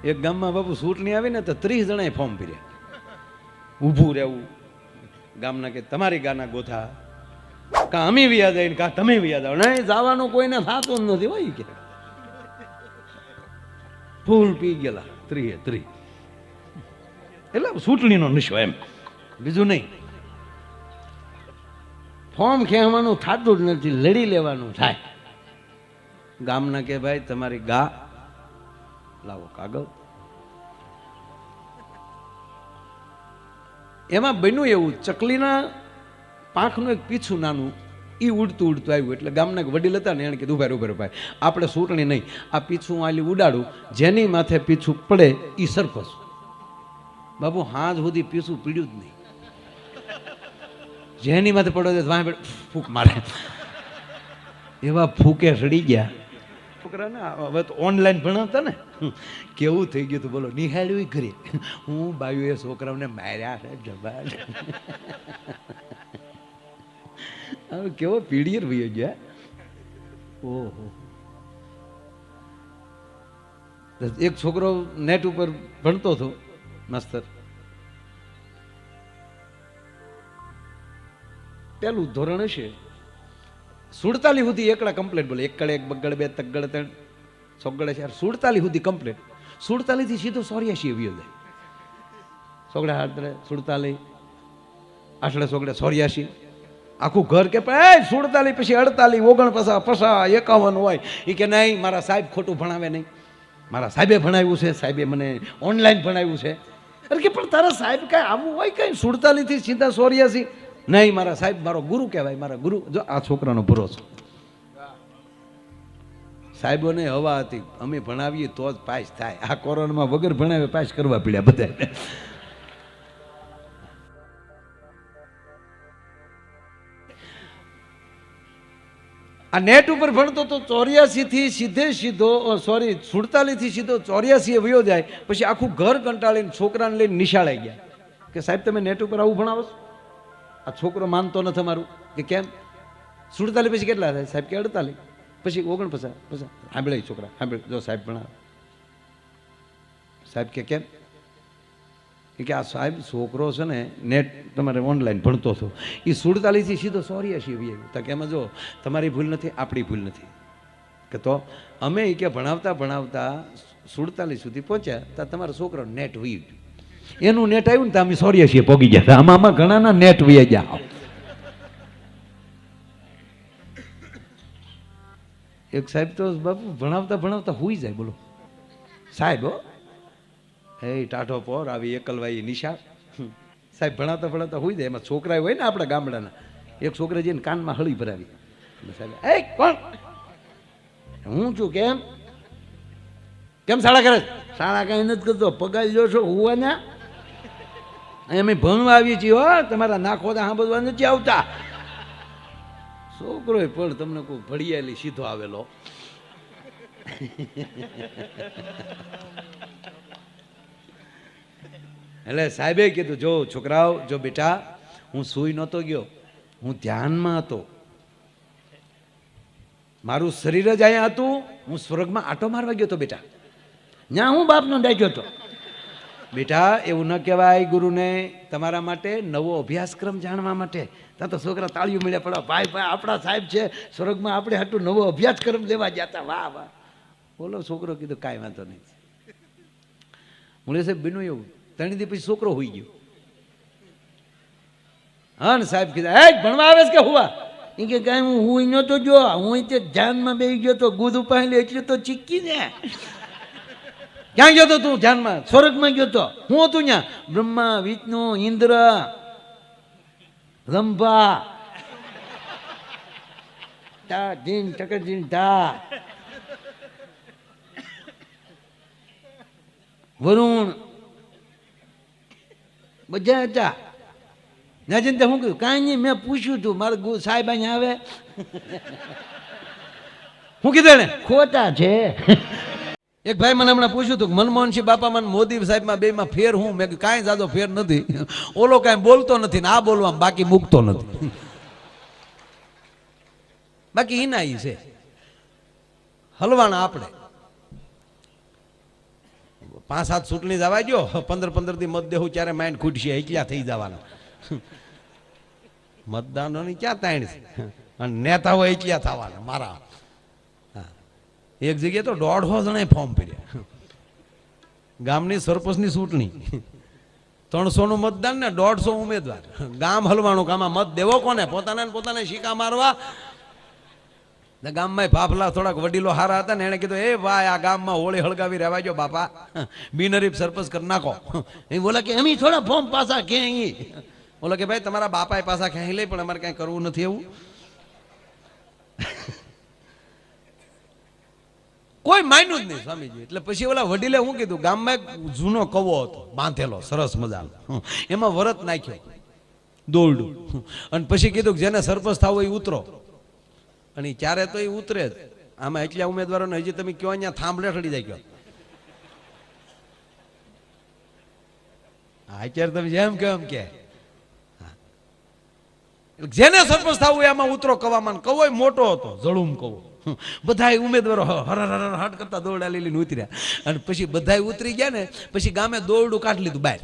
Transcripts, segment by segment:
એક ગામમાં બાપુ ચૂંટણી આવી ને તો 30 જણાએ ફોર્મ ભર્યા. ઊભું રહેવું, ગામના કે તમારી ગાના ગોથા, કા અમે વ્યા જાય કા તમે વ્યા જાવ. નહીં જવાનું કોઈને થતું જ નથી હોય કે ફૂલ પી ગયેલા 30. એટલે ચૂંટણીનો નિશો એમ, બીજું નહીં. ફોર્મ ખેવાનું થતું જ નથી, લડી લેવાનું થાય. ગામના કે ભાઈ તમારી ગા લાવો કાગળ. એમાં બન્યું એવું, ચકલીના પાંખનું એક પીછું નાનું એ ઉડતું ઉડતું આવ્યું. એટલે ગામના વડીલ હતા ને એને કીધું ઉભા ભાઈ, આપણે ચૂંટણી નહીં, આ પીછું આલી ઉડાડું, જેની માથે પીછું પડે એ સરપંચ. બાબુ હાજ સુધી પીછું પીડ્યું જ નહીં. જેની માથે પડે ફૂંક મારે, એવા ફૂકે સડી ગયા. છોકરાને હવે તો ઓનલાઈન ભણાવતા ને, કેવું થઈ ગયું હતું બોલો. નિહાળ્યું ઘરે, હું બાયું એ છોકરાઓને માર્યા છે જબર. હવે કેવો પીડીયર વહી ગયા. ઓહો, એક છોકરો નેટ ઉપર ભણતો હતો માસ્તર, પેલું ધોરણ હશે, 47 સુધી એકડા કમ્પ્લેટ બોલે. એકડે એક બગડ બે તગડ ત્રણ સોગડે 4, 47 સુધી કમ્પ્લેટ. 47 થી સીધો 84 આવ્યો જાય. સોગડે 47, આઠડે સોગડે 84. આખું ઘર કે 47 પછી 48, 49, 50, 51 હોય. એ કે નહીં, મારા સાહેબ ખોટું ભણાવે નહીં, મારા સાહેબે ભણાવ્યું છે, સાહેબે મને ઓનલાઈન ભણાવ્યું છે. અરે કે પણ તારા સાહેબ કાંઈ આવું હોય કઈ 47 થી સીધા 84? નહીં, મારા સાહેબ મારો ગુરુ કહેવાય, મારા ગુરુ. જો આ છોકરાનો ભરોસો. સાહેબોને હવા હતી, અમે ભણાવીએ તો જ પાસ થાય. આ કોરોનામાં વગર ભણાવે પાસ કરવા પડ્યા બધા. આ નેટ ઉપર ભણતો તો 84 થી સીધો 47 થી સીધો 84 વયો જાય. પછી આખું ઘર કંટાળીને છોકરાને લઈને નિશાળે ગયા કે સાહેબ તમે નેટ ઉપર આવું ભણાવો છો? આ છોકરો માનતો નથી અમારું. કે કેમ? 47 પછી કેટલા થાય? સાહેબ કે 48, પછી 49, 50. સાંભળે છોકરા, સાંભળે, જો સાહેબ ભણાવે. સાહેબ કે કેમ? કે આ સાહેબ છોકરો છે ને નેટ તમારે ઓનલાઈન ભણતો હતો, એ 47 થી સીધો 84 આવ્યો. તો કે એમાં જો તમારી ભૂલ નથી, આપણી ભૂલ નથી. કે તો અમે એ કે ભણાવતા 47 સુધી પહોંચ્યા તો તમારો છોકરો નેટ વહી ગયું. એનું નેટ આવ્યું ને તો અમે 84 પોગી ગયા. આમાં ઘણાના નેટ વહી ગયા. એક સાહેબ તો બાપુ ભણાવતા હુઈ જાય. બોલો સાહેબ, હો એ ટાઢો પોર આવી એકલવાઈ નિશા. સાહેબ ભણાવતા હુઈ જાય. એમાં છોકરા હોય ને આપણા ગામડાના, એક છોકરા જઈને કાનમાં હળી ભરાવી. સાહેબ એ કોણ? હું છું. કેમ શાળા કરે? શાળા કઈ નથી કરતો, પગાર જો છો હુવાના. અમે ભણવા આવીએ છીએ, હો તમારા નાખોદા સાંભળવા નથી આવતા. છોકરો પણ તમને કોઈ ભડિયાલી સીધો આવેલો. એટલે સાહેબે કીધું, જો છોકરાઓ, જો બેટા, હું સૂઈ નહોતો ગયો, હું ધ્યાનમાં હતો. મારું શરીર જ અહીંયા હતું, હું સ્વર્ગમાં આટો મારવા ગયો હતો બેટા. ત્યાં હું બાપનો ડાક્યો હતો. બેટા એવું ન કહેવાય ગુરુને તમારા માટે નવો અભ્યાસક્રમ જાણવા માટે. ત્યાં તો છોકરા તાળીઓ મળ્યા પડે, ભાઈ આપણા સાહેબ છે સ્વર્ગમાં, આપણે હાટું નવો અભ્યાસક્રમ લેવા જતા. વાહ વાહ. બોલો છોકરો કીધું કાંઈ વાંધો નહીં. મુળે સાહેબ બન્યું એવું, 3 દી પછી છોકરો હોઈ ગયો. હા ને સાહેબ કીધા, એ ભણવા આવે કે હુવા? એ કે કાંઈ હું હુઈ નહોતો જો, હું તે ધ્યાનમાં બેસી ગયો તો, ગુદ ઉપાડી એટલે તો ચીકી ને. ક્યાં ગયો તો તું? ધ્યાનમાં સ્વર્ગમાં ગયો તો. હું હતું ત્યાં? બ્રહ્મા, વિષ્ણુ, ઇન્દ્ર, રંભા, તા ધીન ટકરજીન તા, વરુણ, બધા હતા. નાજન હું કહ્યું કાંઈ નહીં, મેં પૂછ્યું તું મારા સાહેબ અહીંયા આવે. હું કીધું એને ખોટા છે. એક ભાઈ મને હમણાં પૂછ્યું હતું મનમોહનસિંહ બાપામાં મોદી સાહેબમાં બેમાં ફેર હું? મેં કીધું કાંઈ જાજો ફેર નથી. ઓલો કાંઈ બોલતો નથી ને આ બોલવામાં બાકી મૂકતો નથી. બાકી હિના છે હલવાના આપણે. 5-7 ચૂંટણી જવા ગયો 15 દી મત દેવું ત્યારે માઇન્ડ ખૂટશે એકલા થઈ જવાના મતદાનોની ક્યાં તાણ છે અને નેતાઓ એકલા થવાના મારા એક જગ્યાએ તો 150 જણાએ ફોર્મ ભર્યા ગામની સરપંચની ચૂંટણી 300 નું મતદાન ને 150 ઉમેદવાર ગામ હલવાનું કામ મત દેવો કોને પોતાને શીકા મારવા ગામમાં ફાફલા થોડાક વડીલો હારા હતા ને એને કીધું એ ભાઈ આ ગામમાં હોળી હળગાવી રહેવા જો બાપા બિનહરીફ સરપંચ કરી નાખો એ બોલે કે એમ થોડા ફોર્મ પાછા ક્યાંય બોલે કે ભાઈ તમારા બાપા પાછા ક્યાંય લે પણ અમારે કઈ કરવું નથી એવું કોઈ માન્યું જ નહીં સ્વામીજી એટલે પછી ઓલા વડીલે શું કીધું ગામમાં એક જૂનો કવો હતો બાંધેલો સરસ મજાનો એમાં વરત નાખ્યો દોરડું અને પછી કીધું જેને સરપંચ થાવ એ ઉતરો અને ક્યારે તો એ ઉતરે જ આમાં એટલા ઉમેદવારોને હજી તમે કયો અહીંયા થાંભલે ચડી જાય કયો અત્યારે તમે જેમ કે એમ કે જેને સરપંચ થવું એમાં ઉતરો કવામાં કવો મોટો હતો જળુમ કવો બધા ઉમેદવારો હર હટ કરતા દોરડા લઈને ઉતર્યા અને પછી બધા ઉતરી ગયા ને પછી ગામે દોરડું કાઢી લીધું બહાર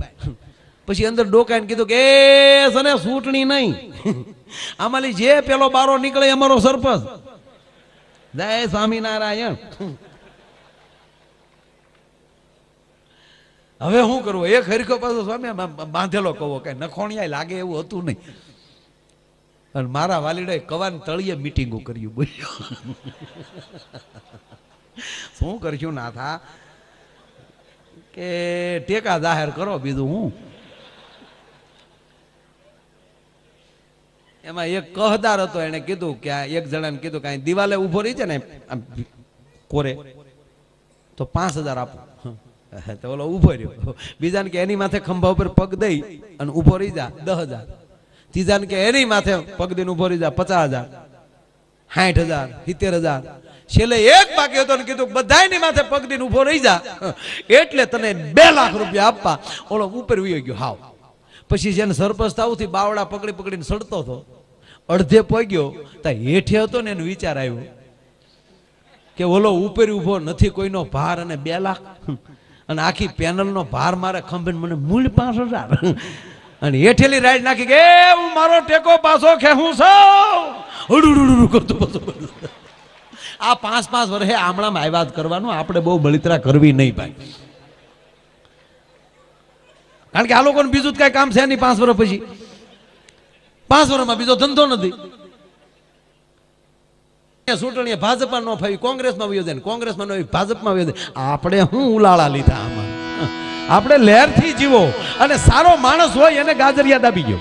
પછી અંદર ડોકાઈને કીધું કે સને ચૂંટણી નહીં આમાંથી જે પેલો બારો નીકળે અમારો સરપંચ જય સ્વામિનારાયણ હવે શું કરવું એક હરીખો પાછો સ્વામી બાંધેલો કહો કઈ નખોણિયા લાગે એવું હતું નહીં અને મારા વાલીડે કવાન તળિયે મીટિંગો કર્યું બોલ્યો શું કરશું ના થા કે ટેકા જાહેર કરો બીજું હું એમાં એક કહદાર હતો એને કીધું કે આ એક જણાને કીધું કે દિવાલે ઉભો રહી છે ને કોરે તો 5000 આપો તો ઓલો ઉભો રહ્યો બીજાને કે એની માથે ખંભા ઉપર પગ દઈ અને ઉભો રહી જા 10000 ત્રીજાને કે એની માથે પગ દઈને ઉભો રહી જા 50000 60000 70000 છેલ્લે એક બાકી હતો ને કીધું બધાની માથે પગ દઈને ઉભો રહી જા એટલે તને 2 લાખ રૂપિયા આપવા ઓલો ઉપર વયો ગયો હાવ પછી જેને સરપંચ થાવથી બાવડા પકડીને સડતો હતો અડધે પગ્યો તો હેઠે હતો ને એનો વિચાર આવ્યો કે ઓલો ઉપર ઉભો નથી કોઈનો ભાર અને 2 લાખ અને આખી પેનલનો ભાર મારે ખંભે મને મૂળ 5000 અને હેઠેલી રાઈડ નાખી કે હું મારો ટેકો પાછો ખેહું છું કરતો આ 5-5 વર્ષે આમણામાં આવાજ કરવાનું આપણે બહુ બળિતરા કરવી નહીં ભાઈ કારણ કે આ લોકોને બીજું કઈ કામ છે નહીં 5 વર્ષ પછી 5 વર્ષમાં બીજો ધંધો નથી ચૂંટણી ભાજપમાં ન ફાવી કોંગ્રેસમાં વયો જાય કોંગ્રેસમાં ન ભાજપમાં વયો જાય આપણે શું ઉલાળા લીધા આમાં આપણે લહેરથી જીવો અને સારો માણસ હોય એને ગાજરિયા દાબી ગયો